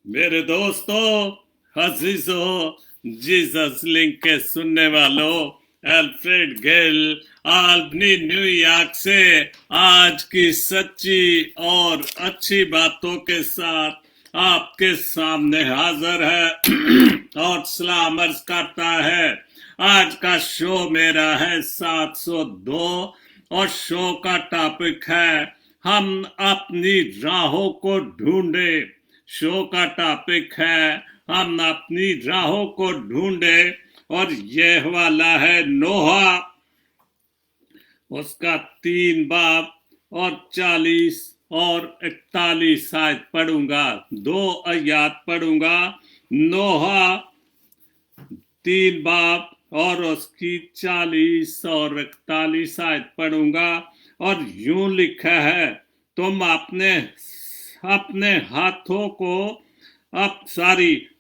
मेरे दोस्तों, अजीजों, Jesus link के सुनने वालों, एल्फ्रेड गिल आल्बनी न्यूयॉर्क से आज की सच्ची और अच्छी बातों के साथ आपके सामने हाजिर है और सलाम अर्ज करता है। आज का शो मेरा है 702 और शो का टॉपिक है हम अपनी राहों को ढूंढे। शो का टॉपिक है हम अपनी राहों को ढूंढे और यह वाला है नोहा, उसका 3 बाब और 40 और 41 आयत पढ़ूंगा, 2 आयत पढ़ूंगा। नोहा 3 बाब और उसकी 40 और 41 आयत पढ़ूंगा और यूं लिखा है, तुम अपने अपने हाथों को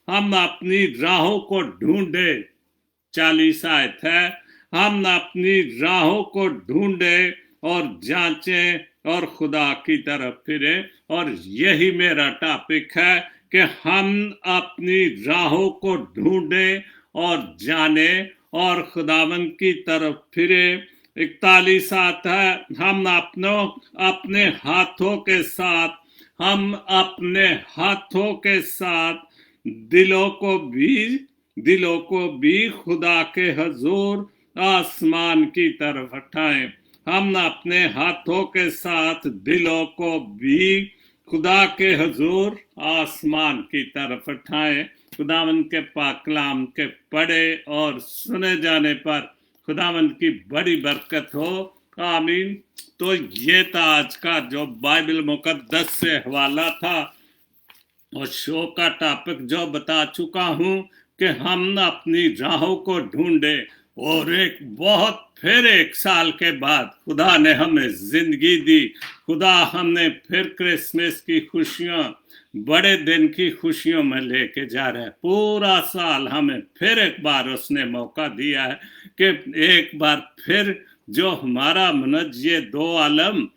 हम अपनी राहों को ढूंढे। 40 आयत है, हम अपनी राहों को ढूंढे और जांचें और खुदा की तरफ फिरे। और यही मेरा टॉपिक है कि हम अपनी राहों को ढूंढे और जाने और खुदावंद की तरफ फिरे। 41 आता है, हम अपने हाथों के साथ दिलों को भी खुदा के हजूर आसमान की तरफ उठाएं। हम अपने हाथों के साथ दिलों को भी खुदा के हजूर आसमान की तरफ उठाएं। खुदावंद के पाक कलाम के पढ़े और सुने जाने पर खुदावंद की बड़ी बरकत हो, आमीन। तो ये था आज का जो बाइबल मुकद्दस से हवाला था और शो का टॉपिक जो बता चुका हूं कि हम अपनी राहों को ढूंढे। और फिर एक साल के बाद खुदा ने हमें जिंदगी दी। खुदा हमने फिर क्रिसमस की खुशियां, बड़े दिन की खुशियों में लेके जा रहे हैं। पूरा साल हमें फिर एक बार उसने मौका दिया है कि एक बार फिर जो हमारा मनज ये 2 आलम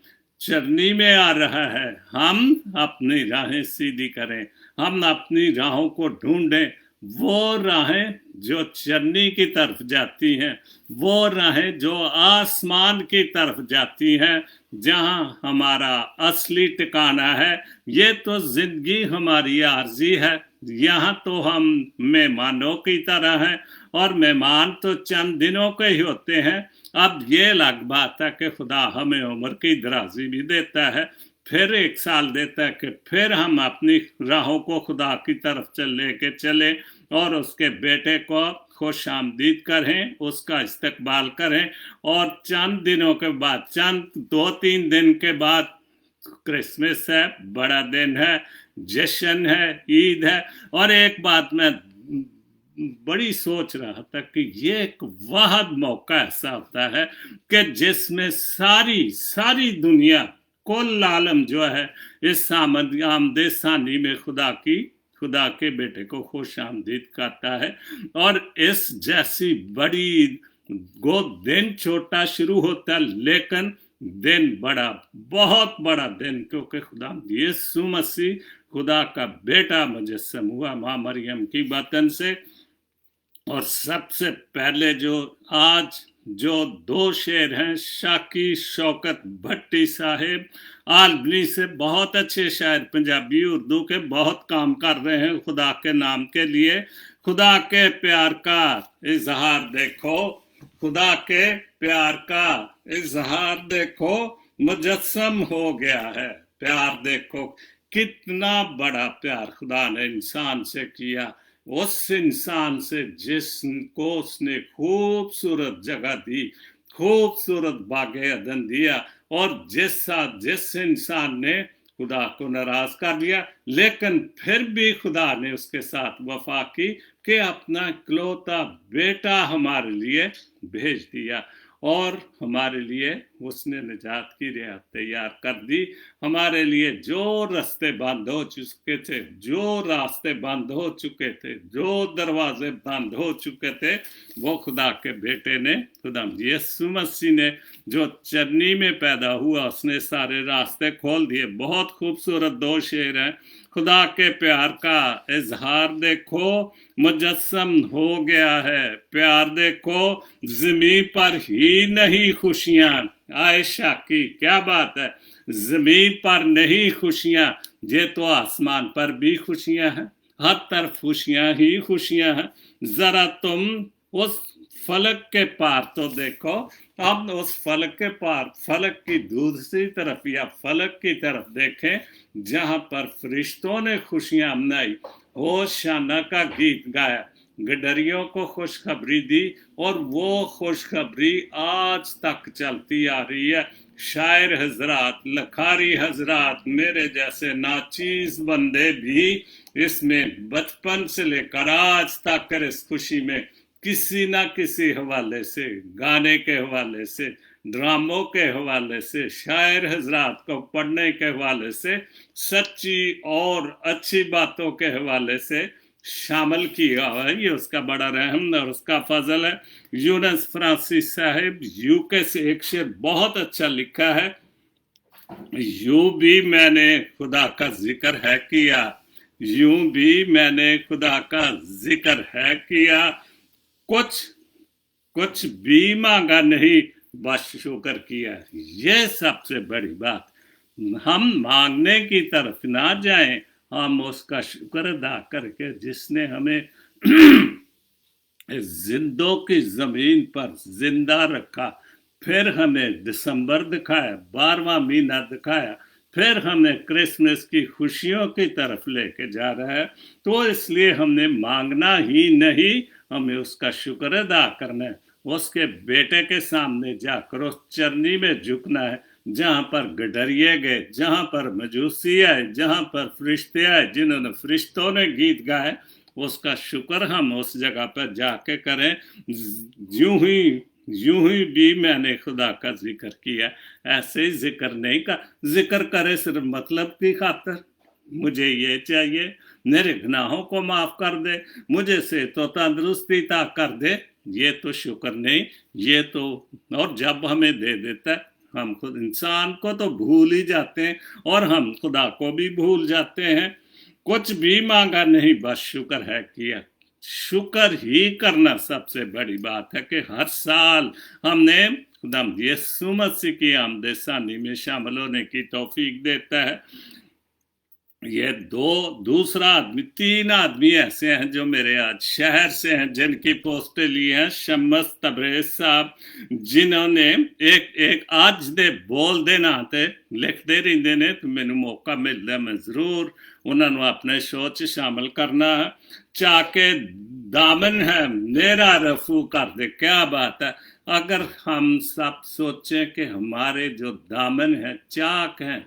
चरनी में आ रहा है, हम अपनी राहें सीधी करें, हम अपनी राहों को ढूंढें। वो राहें जो चरनी की तरफ जाती हैं, वो राहें जो आसमान की तरफ जाती हैं, जहां हमारा असली ठिकाना है। ये तो जिंदगी हमारी आर्जी है, यहाँ तो हम मेहमानों की तरह हैं और मेहमान तो चंद दिनों के ही होते हैं। अब ये अलग बात है कि खुदा हमें उम्र की दराजी भी देता है, फिर एक साल देता है कि फिर हम अपनी राहों को खुदा की तरफ लेके चले और उसके बेटे को खुश आमदीद करें, उसका इस्तकबाल करें। और चंद दिनों के बाद, चंद 2-3 दिन के बाद क्रिसमस है, बड़ा दिन है, जश्न है, ईद है। और एक बात मैं बड़ी सोच रहा था कि ये एक वाहद मौका ऐसा होता है कि जिसमें सारी दुनिया, कुल आलम जो है, इस आमदे सानी में खुदा के बेटे को खुश आमदीद करता है। और इस जैसी बड़ी दिन छोटा शुरू होता है, लेकिन दिन बड़ा, बहुत बड़ा दिन, क्योंकि खुदा यीशु मसीह खुदा का बेटा मुजस्सम हुआ मां मरियम की बतन से। और सबसे पहले आज जो 2 शेर हैं, शाकी शौकत भट्टी साहेब आल्बनी से, बहुत अच्छे शायर, पंजाबी उर्दू के बहुत काम कर रहे हैं खुदा के नाम के लिए। खुदा के प्यार का इजहार देखो, खुदा के प्यार का इजहार देखो, मुजस्सम हो गया है। प्यार देखो, कितना बड़ा प्यार खुदा ने इंसान से किया, उस इंसान से जिसको उसने खूबसूरत जगह दी, खूबसूरत बागे अदन दिया। और जिस इंसान ने खुदा को नाराज कर दिया, लेकिन फिर भी खुदा ने उसके साथ वफा की कि अपना इकलौता बेटा हमारे लिए भेज दिया और हमारे लिए उसने निजात की राह तैयार कर दी। हमारे लिए जो रास्ते बंद हो चुके थे, जो दरवाजे बंद हो चुके थे, वो खुदा के बेटे ने, खुदा यीशु मसीह ने, जो चरनी में पैदा हुआ, उसने सारे रास्ते खोल दिए। बहुत खूबसूरत 2 शेर हैं। खुदा के प्यार का इजहार देखो मुजस्सम हो गया है। प्यार देखो जमीन पर ही नहीं खुशियां। आयशा की क्या बात है, जमीन पर नहीं खुशियां, ये तो आसमान पर भी खुशियां हैं। हर तरफ खुशियां ही खुशियां हैं। जरा तुम उस फलक के पार तो देखो। हम उस फलक के पार, फलक की दूसरी तरफ या फलक की तरफ देखें जहां पर फरिश्तों ने खुशियां मनाई, होशाना का गीत गाया, गडरियों को खुशखबरी दी, और वो खुशखबरी आज तक चलती आ रही है। शायर हजरात, लखारी हजरात, मेरे जैसे नाचीज बंदे भी इसमें बचपन से लेकर आज तक इस खुशी में किसी ना किसी हवाले से, गाने के हवाले से, ड्रामों के हवाले से, शायर हजरात को पढ़ने के हवाले से, सच्ची और अच्छी बातों के हवाले से शामिल किया है। ये उसका बड़ा रहम और उसका फजल है। यूनस फ्रांसिस साहिब यूके से एक शेर बहुत अच्छा लिखा है, यूं भी मैंने खुदा का जिक्र है किया, यूं भी मैंने खुदा का जिक्र है किया, कुछ भी मांगा नहीं, बस शुक्र किया। ये सबसे बड़ी बात, हम मांगने की तरफ ना जाएं, हम उसका शुक्र अदा करके जिसने हमें जिंदों की जमीन पर जिंदा रखा, फिर हमें दिसंबर दिखाया, 12वां महीना दिखाया, फिर हमें क्रिसमस की खुशियों की तरफ लेके जा रहा है, तो इसलिए हमने मांगना ही नहीं, हमें उसका शुक्र अदा करना है। उसके बेटे के सामने जाकर उस चरनी में झुकना है जहां पर गडरिए गए, जहां पर मजूसी आए, जहां पर फरिश्ते आए, जिन्होंने फरिश्तों ने गीत गाए, उसका शुक्र हम उस जगह पर जाके करें। यूं ही भी मैंने खुदा का जिक्र किया, ऐसे ही जिक्र नहीं का जिक्र करे सिर्फ मतलब की खातर, मुझे ये चाहिए, मेरे गुनाहों को माफ कर दे, मुझे से तो तंदुरुस्ती ता कर दे, ये तो शुक्र नहीं, ये तो, और जब हमें दे देता है, हम खुद इंसान को तो भूल ही जाते हैं और हम खुदा को भी भूल जाते हैं। कुछ भी मांगा नहीं, बस शुक्र है किया। शुक्र ही करना सबसे बड़ी बात है कि हर साल हमने खुदा यीशु मसीह की आमद सानी में शामिल होने की तौफीक देता है। ये दूसरा आदमी, 3 आदमी ऐसे हैं जो मेरे आज शहर से हैं, जिनकी पोस्टें ली हैं, शम्स तबरेज साहब, जिन्होंने एक आज दे बोल देना ते लिखते रहते ने, तो मैनू मौका मिलता मैं जरूर उन्होंने अपने शो च शामिल करना है। चाके दामन है मेरा रफू कर दे, क्या बात है। अगर हम सब सोचें कि हमारे जो दामन है, चाक हैं,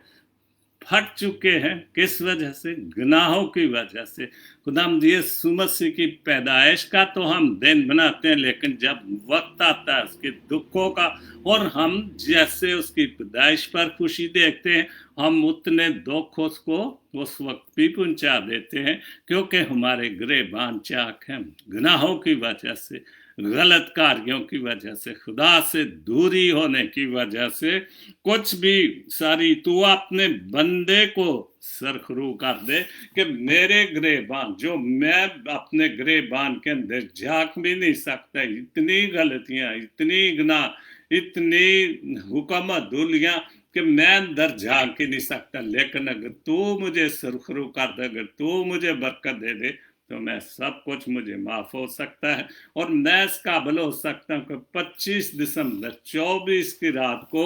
फट चुके हैं, किस वजह से, गुनाहों की वजह से। खुदाम यीशु मसीह की पैदाइश का तो हम दिन बनाते हैं, लेकिन जब वक्त आता है उसके दुखों का, और हम जैसे उसकी पैदाइश पर खुशी देखते हैं, हम उतने दुख उसको उस वक्त भी पहुंचा देते हैं, क्योंकि हमारे गिरबान चाक हैं गुनाहों की वजह से, गलत कार्यों की वजह से, खुदा से दूरी होने की वजह से। कुछ भी सारी तू अपने बंदे को सरखरू कर दे कि मेरे गिरबान, जो मैं अपने गिरबान के अंदर झांक भी नहीं सकता, इतनी गलतियां, इतनी गुनाह, इतनी हुक्म धूलियां कि मैं अंदर झांक ही नहीं सकता, लेकिन अगर तू मुझे सरखरू कर दे, अगर तू मुझे बरकत दे दे, तो मैं सब कुछ मुझे माफ हो सकता है, और मैं इस काबिल हो सकता हूँ कि 25 दिसंबर 24 की रात को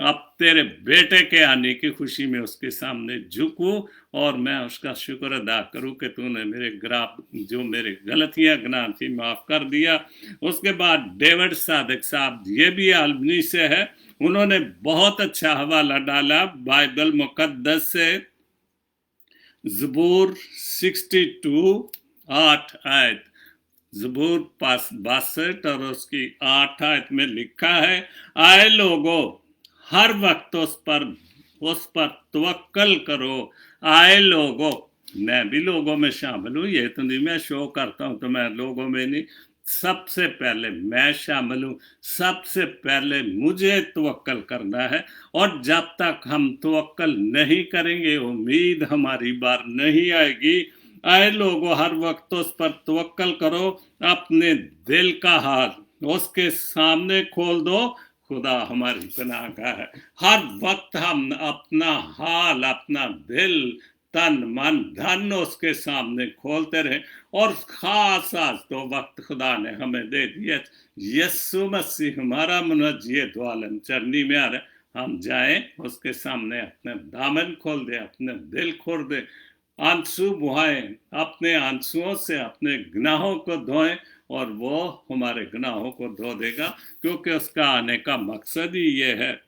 अब तेरे बेटे के आने की खुशी में उसके सामने झुकूं, और मैं उसका शुक्र अदा करूं कि तूने मेरे जो मेरे गलतियां गुनाह थी माफ कर दिया। उसके बाद डेविड सादिक साहब, ये भी आलबनी से है, उन्होंने बहुत अच्छा हवाला डाला बाइबल मुकद्दस से, ज़बूर 62 8 आयत, ज़बूर 62 और उसकी 8 आयत में लिखा है, आए लोगों हर वक्त उस पर तवक्कल करो। आए लोगों, मैं भी लोगों में शामिल हूँ, ये तो नहीं मैं शो करता हूँ तो मैं लोगों में नहीं, सबसे पहले मैं शामिल हूँ, सबसे पहले मुझे तवक्कल करना है। और जब तक हम तवक्कल नहीं करेंगे, उम्मीद हमारी बार नहीं आएगी। आए लोगों, हर वक्त उस पर तवक्कल करो, अपने दिल का हाल उसके सामने खोल दो, खुदा हमारी पनाह है। हर वक्त हम अपना हाल, अपना दिल, तन मन धन उसके सामने खोलते रहे। और खास आज तो वक्त खुदा ने हमें दे दिया, यीशु मसीह हमारा मुनज्जी दो आलम चरनी में आ रहा है। हम जाएं उसके सामने, अपने दामन खोल दे, अपने दिल खोल दे, आंसू बहाएं, अपने आंसुओं से अपने गुनाहों को धोएं, और वो हमारे गुनाहों को धो देगा, क्योंकि उसका आने का मकसद ही ये है।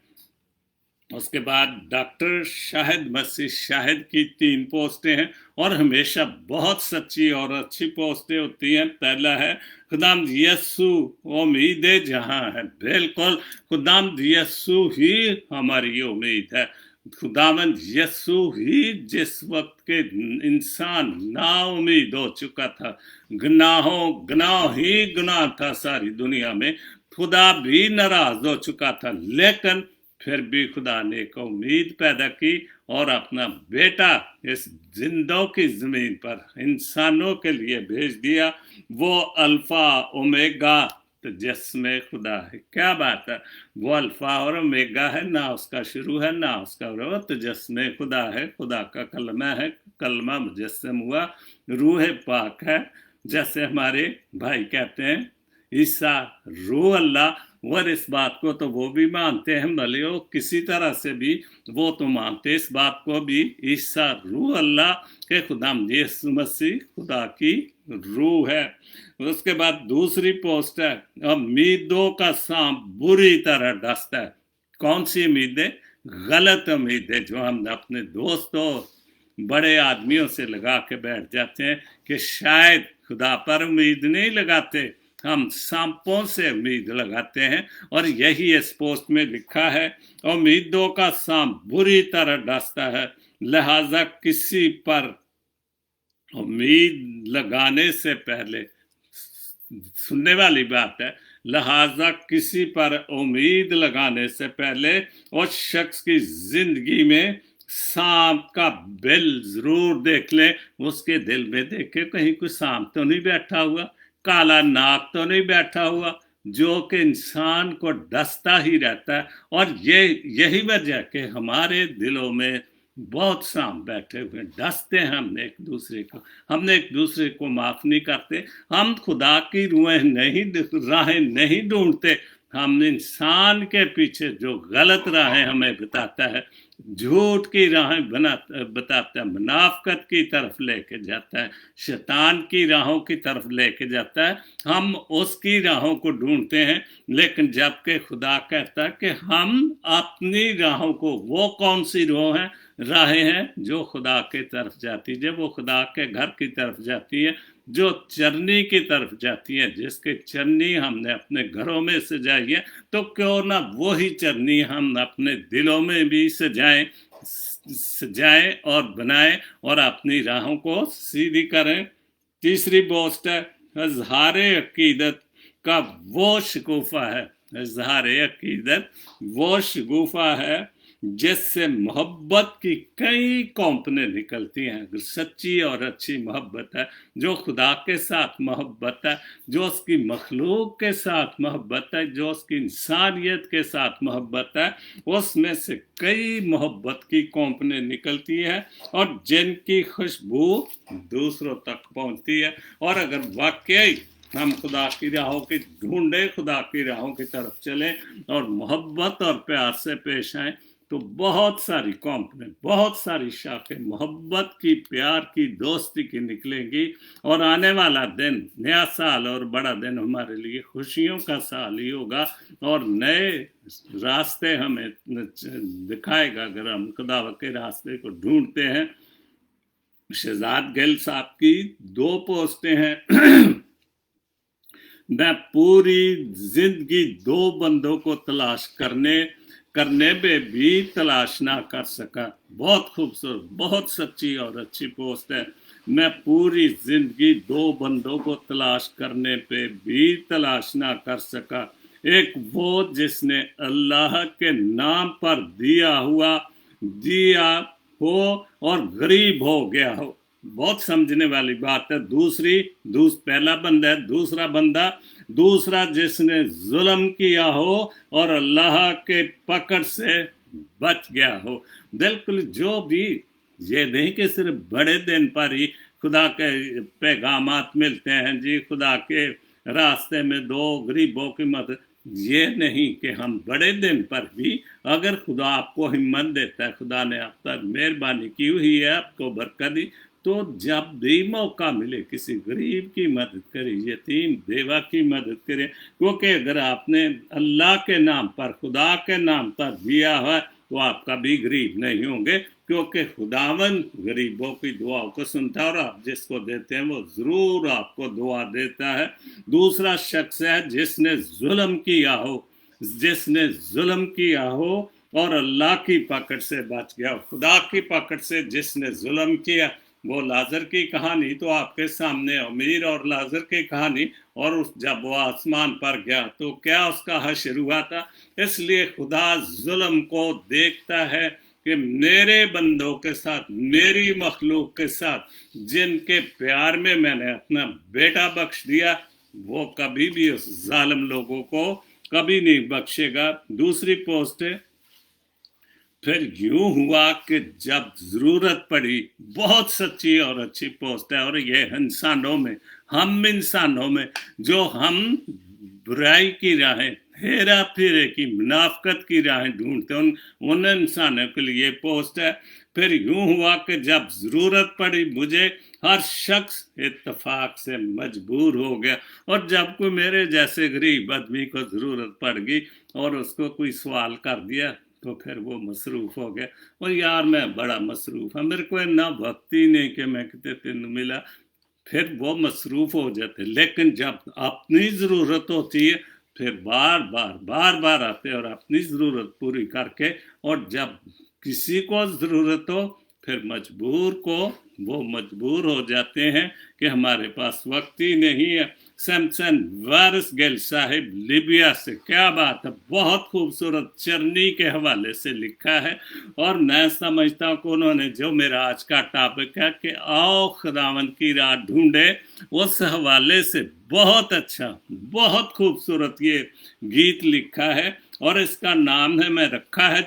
उसके बाद डॉक्टर शाहिद मसीह शाहिद की 3 पोस्टें हैं, और हमेशा बहुत सच्ची और अच्छी पोस्टें होती हैं। पहला है खुदाम यस्सु उम्मीद जहां है, बिल्कुल खुदाम यस्सु ही हमारी उम्मीद है। खुदावंद यस्सु ही जिस वक्त के इंसान ना उम्मीद हो चुका था, गुनाह ही गुनाह था सारी दुनिया में, खुदा भी नाराज हो चुका था, लेकिन फिर भी खुदा ने एक उम्मीद पैदा की और अपना बेटा इस जिंदों की जमीन पर इंसानों के लिए भेज दिया। वो अल्फा ओमेगा तजस्मे खुदा है। क्या बात है, वो अल्फा और ओमेगा है, ना उसका शुरू है ना उसका वो तजस्मे खुदा है। खुदा का कलमा है, कलमा मुजस्सम हुआ, रूह पाक है। जैसे हमारे भाई कहते हैं ईसा रूह अल्लाह, और इस बात को तो वो भी मानते हैं, भले वो किसी तरह से भी वो तो मानते इस बात को भी, ईसा रूह अल्लाह के खुदा यीशु मसीह खुदा की रूह है। उसके बाद दूसरी पोस्ट है उम्मीदों का सांप बुरी तरह डसता है। कौन सी उम्मीदें? गलत उम्मीदें, जो हम अपने दोस्तों बड़े आदमियों से लगा के बैठ जाते हैं कि शायद खुदा पर उम्मीद नहीं लगाते, हम सांपों से उम्मीद लगाते हैं। और यही इस पोस्ट में लिखा है, उम्मीदों का सांप बुरी तरह डसता है, लिहाजा किसी पर उम्मीद लगाने से पहले, सुनने वाली बात है, लिहाजा किसी पर उम्मीद लगाने से पहले उस शख्स की जिंदगी में सांप का बिल जरूर देख ले, उसके दिल में देखे कहीं कोई सांप तो नहीं बैठा हुआ, काला नाग तो नहीं बैठा हुआ, जो कि इंसान को डसता ही रहता है। और यही वजह कि हमारे दिलों में बहुत सांप बैठे हुए, डसते हैं हमने एक दूसरे को माफ नहीं करते। हम खुदा की राहें नहीं ढूंढते, हम इंसान के पीछे जो गलत राहें हमें बताता है, झूठ की राहें बताता है, मुनाफकत की तरफ लेके जाता है, शैतान की राहों की तरफ लेके जाता है, हम उसकी राहों को ढूंढते हैं। लेकिन जबकि खुदा कहता है कि हम अपनी राहों को, वो कौन सी राहें हैं जो खुदा के तरफ जाती है, वो खुदा के घर की तरफ जाती है, जो चरनी की तरफ जाती है, जिसके चरनी हमने अपने घरों में सजाई है, तो क्यों ना वही चरनी हम अपने दिलों में भी सजाएं और बनाएं और अपनी राहों को सीधी करें। तीसरी पोस्ट है इज़हारे अकीदत का वो शगुफा है। इज़हारे अकीदत वो शगुफा है जिससे मोहब्बत की कई कौंपनें निकलती हैं। अगर सच्ची और अच्छी मोहब्बत है, जो खुदा के साथ मोहब्बत है, जो उसकी मखलूक के साथ मोहब्बत है, जो उसकी इंसानियत के साथ मोहब्बत है, उसमें से कई मोहब्बत की कौंपनें निकलती हैं और जिनकी खुशबू दूसरों तक पहुंचती है। और अगर वाकई हम खुदा की राहों की ढूंढे, खुदा की राहों की तरफ चलें और मोहब्बत और प्यार से पेश आएं, तो बहुत सारी कौंपनें, बहुत सारी शाखें मोहब्बत की, प्यार की, दोस्ती की निकलेंगी। और आने वाला दिन, नया साल और बड़ा दिन हमारे लिए खुशियों का साल ही होगा और नए रास्ते हमें दिखाएगा अगर हम खुदा के रास्ते को ढूंढते हैं। शहजाद गिल साहब की 2 पोस्टें हैं। मैं पूरी जिंदगी 2 बंदों को तलाश करने में भी तलाश ना कर सका। बहुत खूबसूरत, बहुत सच्ची और अच्छी पोस्ट है। میں پوری زندگی دو بندوں کو تلاش کرنے پہ بھی تلاش نہ کر سکا، ایک وہ جس نے اللہ کے نام پر دیا ہو اور غریب ہو گیا ہو، بہت سمجھنے والی بات ہے۔ پہلا بندہ ہے، دوسرا جس نے ظلم کیا ہو اور اللہ کے پکڑ سے بچ گیا ہو۔ بالکل، جو بھی یہ نہیں کہ صرف بڑے دن پر ہی خدا کے پیغامات ملتے ہیں، جی خدا کے راستے میں دو غریبوں کی مدد، یہ نہیں کہ ہم بڑے دن پر بھی اگر خدا آپ کو ہمت دیتا ہے، خدا نے آپ پر مہربانی کی ہوئی ہے، آپ کو برکت دی، تو جب بھی موقع ملے کسی غریب کی مدد کرے، یتیم بیوہ کی مدد کرے، کیونکہ اگر آپ نے اللہ کے نام پر، خدا کے نام پر دیا ہے تو آپ کبھی غریب نہیں ہوں گے، کیونکہ خداوند غریبوں کی دعاؤں کو سنتا ہے اور آپ جس کو دیتے ہیں وہ ضرور آپ کو دعا دیتا ہے۔ دوسرا شخص ہے جس نے ظلم کیا ہو اور اللہ کی پکڑ سے بچ گیا، خدا کی پکڑ سے جس نے ظلم کیا۔ وہ لازر کی کہانی تو آپ کے سامنے، امیر اور لازر کی کہانی، اور جب وہ آسمان پر گیا تو کیا اس کا حشر ہوا تھا۔ اس لیے خدا ظلم کو دیکھتا ہے کہ میرے بندوں کے ساتھ، میری مخلوق کے ساتھ جن کے پیار میں نے اپنا بیٹا بخش دیا، وہ کبھی بھی اس ظالم لوگوں کو کبھی نہیں بخشے گا۔ دوسری پوسٹ ہے، پھر یوں ہوا کہ جب ضرورت پڑی، بہت سچی اور اچھی پوسٹ ہے، اور یہ ہم انسانوں میں جو ہم برائی کی راہیں، ہیرا پھیرے کی، منافقت کی راہیں ڈھونڈتے ہیں، ان انسانوں کے لیے پوسٹ ہے۔ پھر یوں ہوا کہ جب ضرورت پڑی مجھے، ہر شخص اتفاق سے مجبور ہو گیا، اور جب کوئی میرے جیسے غریب آدمی کو ضرورت پڑ گئی اور اس کو کوئی سوال کر دیا تو پھر وہ مصروف ہو گیا، اور یار میں بڑا مصروف ہوں، میرے کو اتنا وقت ہی نہیں کہ میں کتے دن ملا، پھر وہ مصروف ہو جاتے۔ لیکن جب اپنی ضرورت ہوتی ہے پھر بار بار آتے اور اپنی ضرورت پوری کر کے، اور جب کسی کو ضرورت ہو پھر وہ مجبور ہو جاتے ہیں کہ ہمارے پاس وقت ہی نہیں ہے۔ سیمسن وارس گیل صاحب لیبیا سے، کیا بات ہے، بہت خوبصورت چرنی کے حوالے سے لکھا ہے، اور میں سمجھتا ہوں کہ انہوں نے جو میرا آج کا ٹاپک ہے کہ آؤ خداوند کی راہ ڈھونڈے، اس حوالے سے بہت اچھا، بہت خوبصورت یہ گیت لکھا ہے، اور اس کا نام ہے، میں رکھا ہے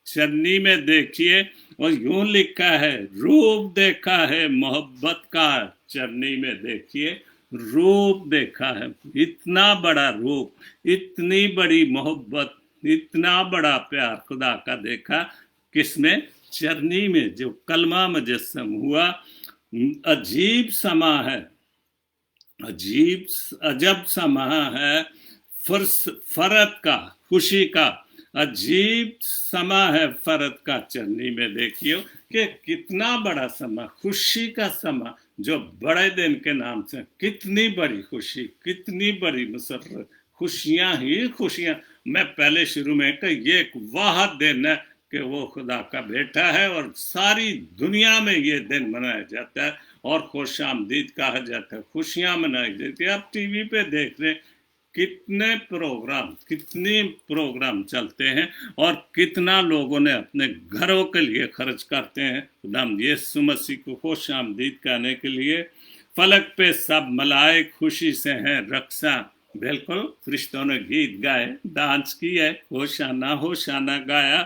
چرنی میں دیکھیے، اور یوں لکھا ہے، روپ دیکھا ہے محبت کا، چرنی میں دیکھیے روپ دیکھا ہے، اتنا بڑا روپ، اتنی بڑی محبت، اتنا بڑا پیار خدا کا دیکھا، کس میں؟ چرنی میں، جو کلمہ مجسم ہوا۔ عجیب سما ہے، عجب سما ہے فرد کا، خوشی کا، عجیب سما ہے فرد کا، چرنی میں دیکھیو کہ کتنا بڑا سما، خوشی کا سما، جو بڑے دن کے نام سے، کتنی بڑی خوشی، کتنی بڑی مسرت، خوشیاں ہی خوشیاں۔ میں پہلے شروع میں کہ یہ ایک واحد دن ہے کہ وہ خدا کا بیٹا ہے، اور ساری دنیا میں یہ دن منایا جاتا ہے، اور خوش آمدید کہا جاتا ہے، خوشیاں منائی جاتی ہیں۔ آپ ٹی وی پہ دیکھ رہے کتنے پروگرام چلتے ہیں، اور کتنا لوگوں نے اپنے گھروں کے لیے خرچ کرتے ہیں خداوند یسوع مسیح کو خوش آمدید کہنے کے لیے۔ فلک پہ سب ملائک خوشی سے ہیں رقصاں، بالکل، فرشتوں نے گیت گائے، ڈانس کیا، ہوشانہ ہوشانہ گایا،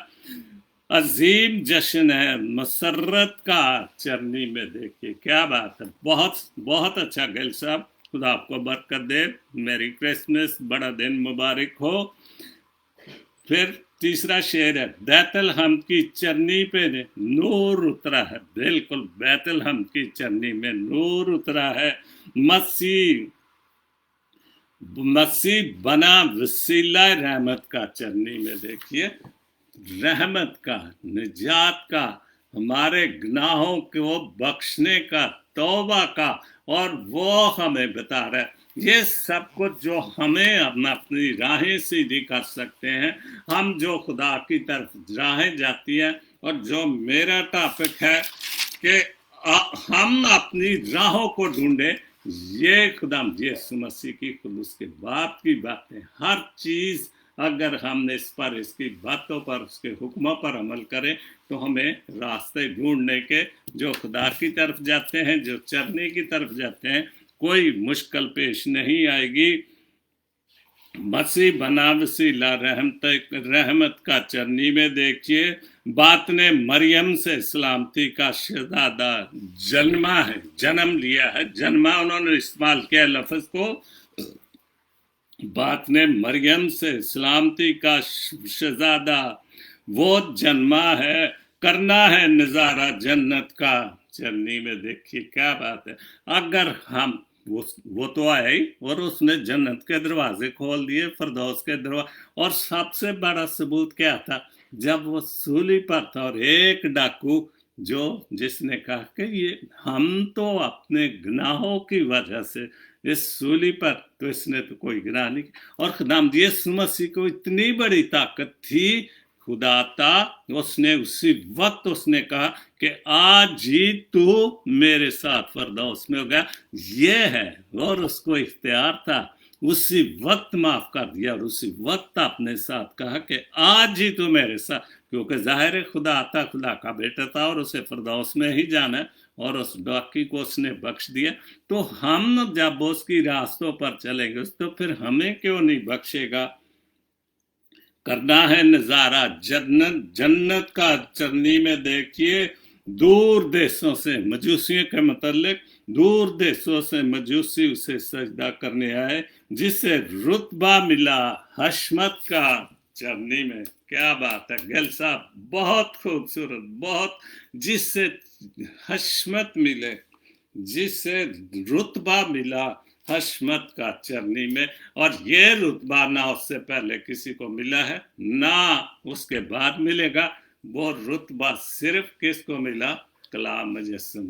عظیم جشن ہے مسرت کا، چرنی میں دیکھیے، کیا بات ہے، بہت اچھا گل صاحب، خدا آپ کو برکت دے، میری کرسمس، بڑا دن مبارک ہو۔ پھر تیسرا شعر ہے، بیت الحم کی چرنی پہ نور اترا ہے، بالکل، بیت الحم کی چرنی میں نور اترا ہے، مسیح بنا وسیلہ رحمت کا، چرنی میں دیکھیے، رحمت کا، نجات کا، ہمارے گناہوں کو بخشنے کا، توبہ کا، اور وہ ہمیں بتا رہا ہے یہ سب کچھ جو ہمیں اپنی راہیں سیدھی کر سکتے ہیں، ہم جو خدا کی طرف راہیں جاتی ہیں۔ اور جو میرا ٹاپک ہے کہ हम अपनी राहों को ढूंढे। ये खुदा यीशु मसीह की खुद उसके बाप की बातें, हर चीज अगर हम इस पर, इसकी बातों पर, उसके हुक्मों पर अमल करें तो हमें रास्ते ढूंढने के, जो खुदा की तरफ जाते हैं, जो चरनी की तरफ जाते हैं, कोई मुश्किल पेश नहीं आएगी। मसीह बना वसीला रहमत का चरनी में देखिए, बात ने मरियम से सलामती का शहजादा जन्मा है, जन्म लिया है। जन्मा उन्होंने इस्तेमाल किया लफ्ज को। बात ने मरियम से सलामती का शहजादा वो जन्मा है। करना है नजारा जन्नत का चरनी में देखिए, क्या बात है। अगर हम वो तो आया ही और उसने जन्नत के दरवाजे खोल दिए, फिरदौस के दरवाजे। और सबसे बड़ा सबूत क्या था, जब वो सूली पर था और एक डाकू जिसने कहा कि ये हम तो अपने गुनाहों की वजह से इस सूली पर, तो इसने तो कोई गुनाह नहीं किया। और खुदाम यीशु मसीह को इतनी बड़ी ताकत थी, खुदा था, उसने उसी वक्त उसने कहा कि आज ही तू मेरे साथ फिरदौस में हो गया। ये है, और उसको इख्तियार था, उसी वक्त माफ कर दिया और उसी वक्त अपने साथ कहा कि आज ही तू मेरे साथ, क्योंकि जाहिर है खुदा आता, खुदा का बेटा था और उसे फिरदौस में ही जाना है, और उस डाकी को उसने बख्श दिया। तो हम जब उसकी रास्तों पर चलेंगे तो फिर हमें क्यों नहीं बख्शेगा। करना है नजारा जन्नत का चरनी में देखिए, दूर देशों से मजूसियों के मतलब, दूर देशों से मजूसी उसे सजदा करने आए, जिसे रुतबा मिला हशमत का चरनी में। क्या बात है गिल साहब, बहुत खूबसूरत, बहुत, जिससे हशमत मिले, जिससे रुतबा मिला हशमत का चरनी में। और ये रुतबा ना उससे पहले किसी को मिला है, ना उसके बाद मिलेगा। वो रुतबा सिर्फ किसको मिला, कलाम मुजस्सम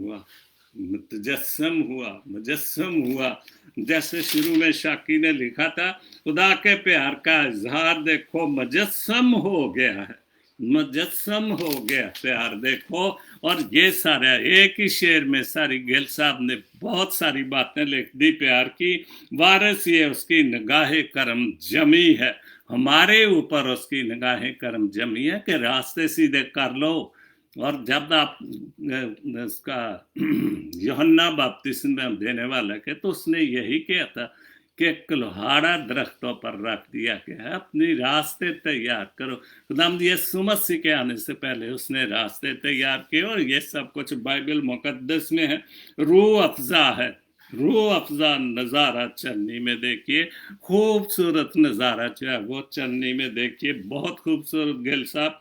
हुआ। जैसे शुरू में शाकी ने लिखा था, खुदा के प्यार का इजहार देखो मुजस्सम हो गया है, मुजस्सम हो गया प्यार देखो। और ये सारा एक ही शेर में सारी गिल साहब ने बहुत सारी बातें लिख दी प्यार की। वारिस ये उसकी निगाहे करम जमी है, हमारे ऊपर उसकी निगाहें करम जमी है कि रास्ते सीधे कर लो। और जब आप उसका यूहन्ना बपतिस्मा देने वाला के, तो उसने यही किया था कि कुल्हाड़ा दरख्तों पर रख दिया गया है, अपनी रास्ते तैयार करो। खुदाम यीशु मसीह के आने से पहले उसने रास्ते तैयार किए, और ये सब कुछ बाइबल मुकद्दस में है। रूह अफजा है, रूह अफजा नज़ारा चन्नी में देखिए, खूबसूरत नज़ारा जो है वो चन्नी में देखिए, बहुत खूबसूरत। गिल साहब,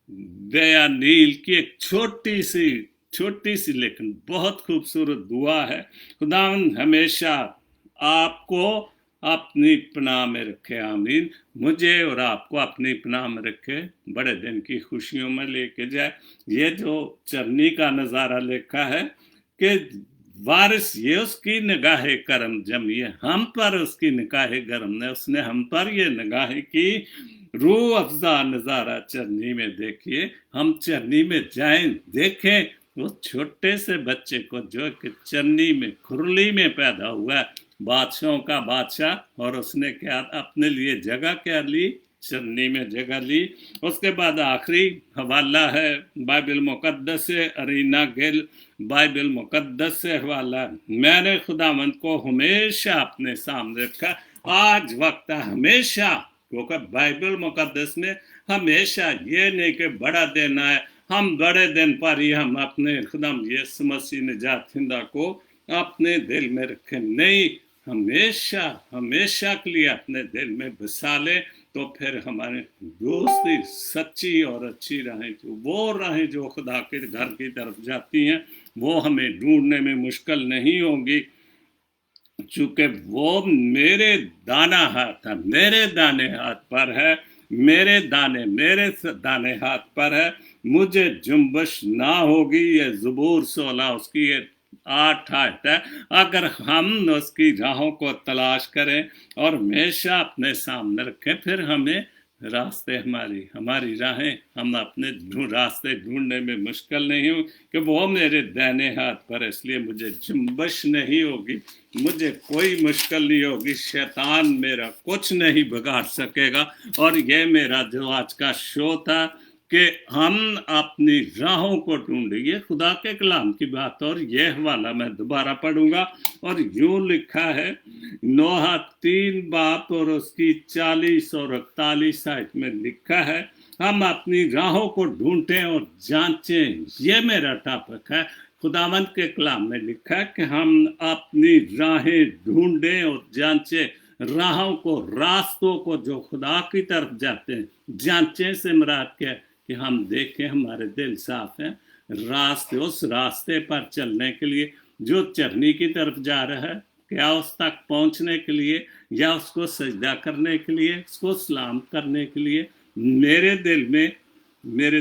दया नील की एक छोटी सी लेकिन बहुत खूबसूरत दुआ है। खुदावंद हमेशा आपको अपनी पनाह में रखे, आमीन। मुझे और आपको अपनी पनाह में रखे, बड़े दिन की खुशियों में लेके जाए। ये जो चरनी का नज़ारा लिखा है कि वारिस ये उसकी निगाहे करम जमी है, हम पर उसकी निगाहे करम ने, उसने हम पर ये निगाहें की। रूह अफजा नज़ारा चरनी में देखिए, हम चरनी में जाएं, देखें वो छोटे से बच्चे को जो कि चरनी में, खुरली में पैदा हुआ है, बादशाहों का बादशाह, और उसने क्या अपने लिए जगह क्या ली, चरनी में जगह ली। उसके बाद आखिरी हवाला है बाइबल मुकद्दस से, अरीना गिल बाइबल मुकद्दस से हवाला। मैंने खुदावंद को हमेशा अपने सामने रखा, आज वक्त है हमेशा, क्योंकि बाइबल मुकद्दस में हमेशा ये नहीं कि बड़ा दिन आए, हम बड़े दिन पर ही हम अपने खुदाम यीशु मसीह निजातिंदा को अपने दिल में रखें, नहीं, हमेशा के लिए अपने दिल में बसा लें। तो फिर हमारे दोस्ती सच्ची और अच्छी राहें, वो राहें जो खुदा के घर की तरफ जाती हैं, वो हमें ढूंढने में मुश्किल नहीं होंगी, चूंकि वो मेरे दाना हाथ है, मेरे दाने हाथ पर है, मेरे दाने हाथ पर है, मुझे जुम्बश ना होगी। ये ज़बूर 16 उसकी 8 आयत है। अगर हम उसकी राहों को तलाश करें और हमेशा अपने सामने रखें, फिर हमें راستے ہماری راہیں ہم اپنے راستے ڈھونڈنے میں مشکل نہیں ہوں کہ وہ میرے دائنے ہاتھ پر، اس لیے مجھے جنبش نہیں ہوگی، مجھے کوئی مشکل نہیں ہوگی، شیطان میرا کچھ نہیں بگاڑ سکے گا۔ اور یہ میرا جو آج کا شو تھا کہ ہم اپنی راہوں کو ڈھونڈیں، یہ خدا کے کلام کی بات، اور یہ حوالہ میں دوبارہ پڑھوں گا۔ اور یوں لکھا ہے نوح 3 باب اور اس کی 40 اور 41 آیت میں لکھا ہے ہم اپنی راہوں کو ڈھونڈیں اور جانچیں۔ یہ میرا ٹاپک ہے، خداوند کے کلام میں لکھا ہے کہ ہم اپنی راہیں ڈھونڈیں اور جانچیں، راہوں کو، راستوں کو جو خدا کی طرف جاتے ہیں۔ جانچیں سے مراد کیا ہے کہ ہم دیکھیں ہمارے دل صاف ہیں، راستے، اس راستے پر چلنے کے لیے جو چرنی کی طرف جا رہا ہے، کیا اس تک پہنچنے کے لیے یا اس کو سجدہ کرنے کے لیے، اس کو سلام کرنے کے لیے میرے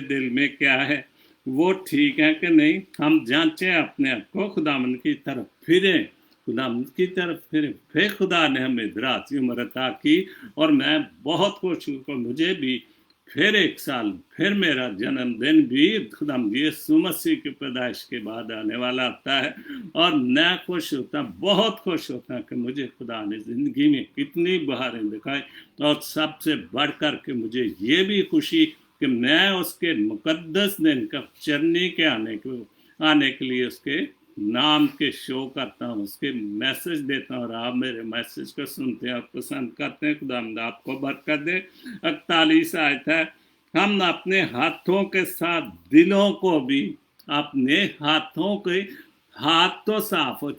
دل میں کیا ہے، وہ ٹھیک ہے کہ نہیں۔ ہم جانچیں اپنے آپ کو، خداوند کی طرف پھریں، خداوند کی طرف پھریں۔ پھر خدا نے ہمیں دراز عمر عطا کی، اور میں بہت خوش ہوں کہ مجھے بھی پھر 1 سال، پھر میرا جنم دن بھی خداوند یسوع مسیح کی پیدائش کے بعد آنے والا آتا ہے، اور میں خوش ہوتا ہوں، بہت خوش ہوتا ہوں کہ مجھے خدا نے زندگی میں کتنی بہاریں دکھائی، اور سب سے بڑھ کر کے مجھے یہ بھی خوشی کہ میں اس کے مقدس دن کا چرنی کے آنے کے لیے اس کے نام کے شو کرتا ہوں، اس کے میسج دیتا ہوں، اور آپ میرے میسج کو سنتے ہیں اور پسند کرتے ہیں۔ خدا آپ کو برکت دے۔ 41 آیت ہے، ہم اپنے ہاتھوں کے ساتھ دلوں کو بھی، اپنے ہاتھوں کے، ہاتھ تو صاف ہو،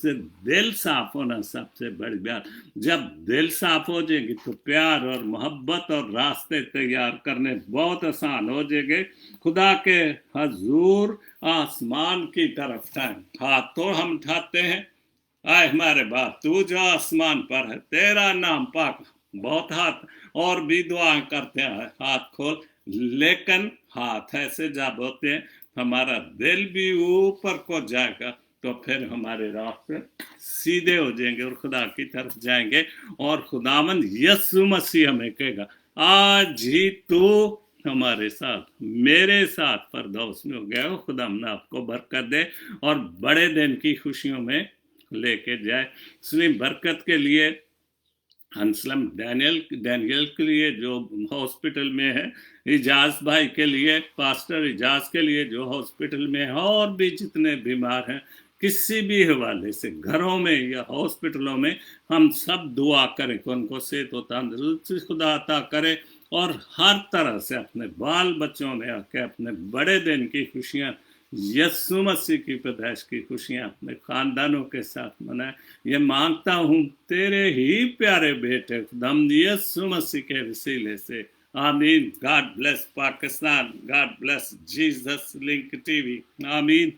دل صاف ہونا سب سے بڑی بات۔ جب دل صاف ہو جائے گی تو پیار اور محبت اور راستے تیار کرنے بہت آسان ہو جائے گے۔ خدا کے حضور آسمان کی طرف اٹھائیں، ہاتھ تو ہم اٹھاتے ہیں، آئے ہمارے باپ تو جو آسمان پر ہے، تیرا نام پاک، بہت ہاتھ اور بھی دعائیں کرتے ہیں، ہاتھ کھول، لیکن ہاتھ ایسے جب ہوتے ہیں ہمارا دل بھی اوپر کو جائے گا، تو پھر ہمارے راستے سیدھے ہو جائیں گے اور خدا کی طرف جائیں گے، اور خداوند یسوع مسیح ہمیں کہے گا آج ہی تو ہمارے ساتھ، میرے ساتھ فردوس میں ہو گیا ہو۔ خدا ہم آپ کو برکت دے اور بڑے دن کی خوشیوں میں لے کے جائے۔ اس لیے برکت کے لیے انسلم ڈینیل کے لیے جو ہاسپٹل میں ہے، اجاز بھائی کے لیے، پاسٹر اجاز کے لیے جو ہاسپٹل میں ہے، اور بھی جتنے بیمار ہیں، کسی بھی حوالے سے گھروں میں یا ہاسپٹلوں میں، ہم سب دعا کریں کہ ان کو صحت و تندرستی خدا عطا کرے، اور ہر طرح سے اپنے بال بچوں میں آ کے اپنے بڑے دن کی خوشیاں، یسوع مسیح کی پیدائش کی خوشیاں اپنے خاندانوں کے ساتھ منائیں۔ یہ مانگتا ہوں تیرے ہی پیارے بیٹے خدام یسوع مسیح کے وسیلے سے، آمین۔ God bless Pakistan, God bless Jesus link T V, آمین۔